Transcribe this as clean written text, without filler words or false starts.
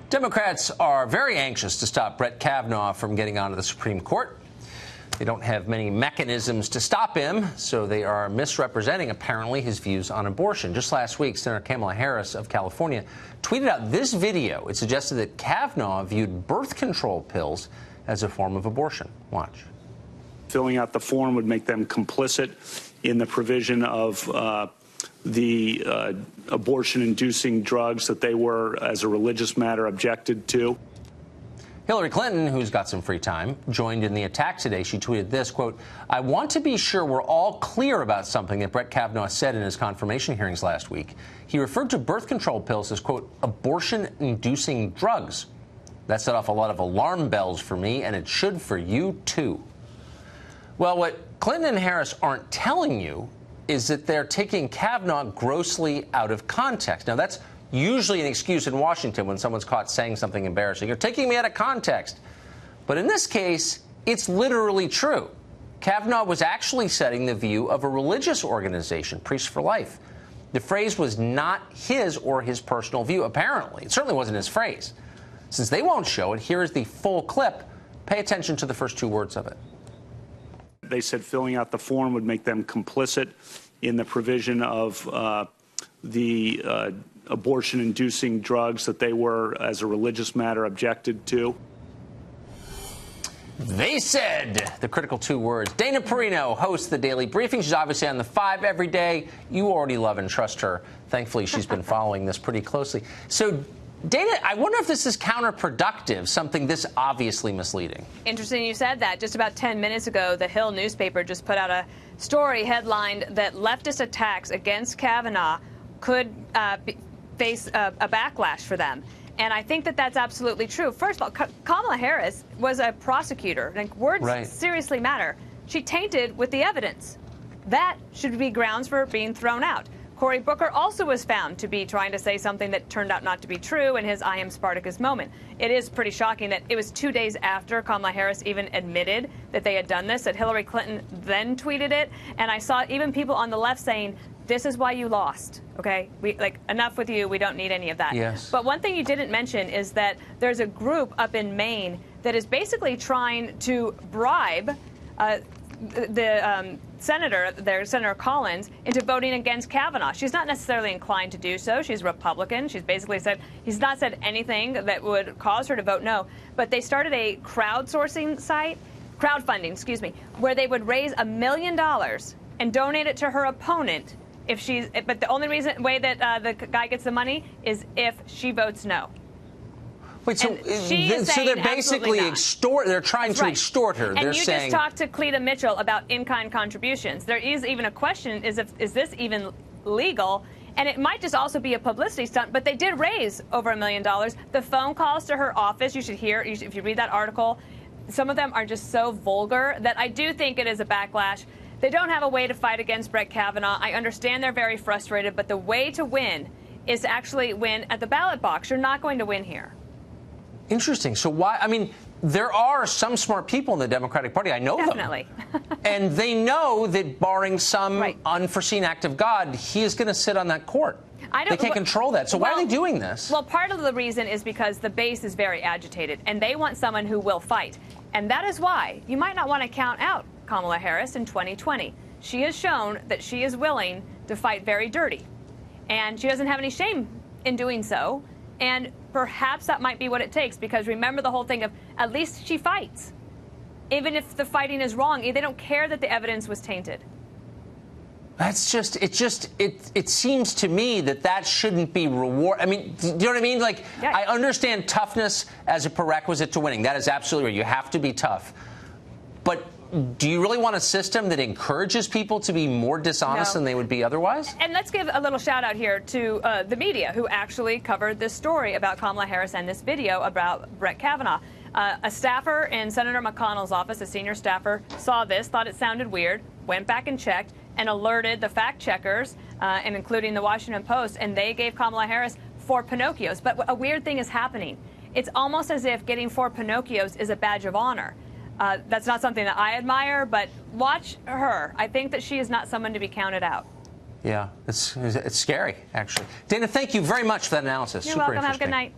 Democrats are very anxious to stop Brett Kavanaugh from getting onto the Supreme Court. They don't have many mechanisms to stop him, so they are misrepresenting, apparently, his views on abortion. Just last week, Senator Kamala Harris of California tweeted out this video. It suggested that Kavanaugh viewed birth control pills as a form of abortion. Watch. Filling out the form would make them complicit in the provision of the abortion-inducing drugs that they were, as a religious matter, objected to. Hillary Clinton, who's got some free time, joined in the attack today. She tweeted this, quote, "I want to be sure we're all clear about something that Brett Kavanaugh said in his confirmation hearings last week. He referred to birth control pills as, quote, abortion-inducing drugs. That set off a lot of alarm bells for me, and it should for you, too." Well, what Clinton and Harris aren't telling you is that they're taking Kavanaugh grossly out of context. Now, that's usually an excuse in Washington when someone's caught saying something embarrassing. You're taking me out of context. But in this case, it's literally true. Kavanaugh was actually setting the view of a religious organization, Priests for Life. The phrase was not his or his personal view, apparently. It certainly wasn't his phrase. Since they won't show it, here is the full clip. Pay attention to the first two words of it. They said filling out the form would make them complicit in the provision of the abortion-inducing drugs that they were, as a religious matter, objected to. They said the critical two words. Dana Perino hosts the Daily Briefing. She's obviously on the 5 every day. You already love and trust her. Thankfully, she's been following this pretty closely. So, Dana, I wonder if this is counterproductive, something this obviously misleading. Interesting you said that. Just about 10 minutes ago, the Hill newspaper just put out a story headlined that leftist attacks against Kavanaugh could face a backlash for them. And I think that that's absolutely true. First of all, Kamala Harris was a prosecutor. Like, words seriously matter. She tainted with the evidence. That should be grounds for being thrown out. Cory Booker also was found to be trying to say something that turned out not to be true in his I am Spartacus moment. It is pretty shocking that it was 2 days after Kamala Harris even admitted that they had done this, that Hillary Clinton then tweeted it. And I saw even people on the left saying, this is why you lost, okay? Enough with you. We don't need any of that. Yes. But one thing you didn't mention is that there's a group up in Maine that is basically trying to bribe the Senator Collins, into voting against Kavanaugh. She's not necessarily inclined to do so. She's Republican. She's basically said, he's not said anything that would cause her to vote no. But they started a crowdfunding site, where they would raise $1 million and donate it to her opponent but the only way that the guy gets the money is if she votes no. Wait, so they're basically they're trying to extort her. And they're just talked to Cleta Mitchell about in-kind contributions. There is even a question, is this even legal? And it might just also be a publicity stunt, but they did raise over $1 million. The phone calls to her office, you should hear, if you read that article, some of them are just so vulgar that I do think it is a backlash. They don't have a way to fight against Brett Kavanaugh. I understand they're very frustrated, but the way to win is to actually win at the ballot box. You're not going to win here. Interesting. So why? I mean, there are some smart people in the Democratic Party. I know Definitely. them. And they know that barring some unforeseen act of God, he is going to sit on that court. They can't control that. So why are they doing this? Well, part of the reason is because the base is very agitated, and they want someone who will fight. And that is why you might not want to count out Kamala Harris in 2020. She has shown that she is willing to fight very dirty. And she doesn't have any shame in doing so. And perhaps that might be what it takes, because remember the whole thing of at least she fights. Even if the fighting is wrong, they don't care that the evidence was tainted. That's just, it seems to me that shouldn't be reward. I mean, do you know what I mean? Like, I understand toughness as a prerequisite to winning. That is absolutely right. You have to be tough. But do you really want a system that encourages people to be more dishonest than they would be otherwise? And let's give a little shout out here to the media who actually covered this story about Kamala Harris and this video about Brett Kavanaugh. A staffer in Senator McConnell's office, a senior staffer, saw this, thought it sounded weird, went back and checked, and alerted the fact checkers, and including the Washington Post, and they gave Kamala Harris 4 Pinocchios. But a weird thing is happening. It's almost as if getting 4 Pinocchios is a badge of honor. That's not something that I admire, but watch her. I think that she is not someone to be counted out. Yeah, it's scary, actually. Dana, thank you very much for that analysis. You're welcome. Have a good night.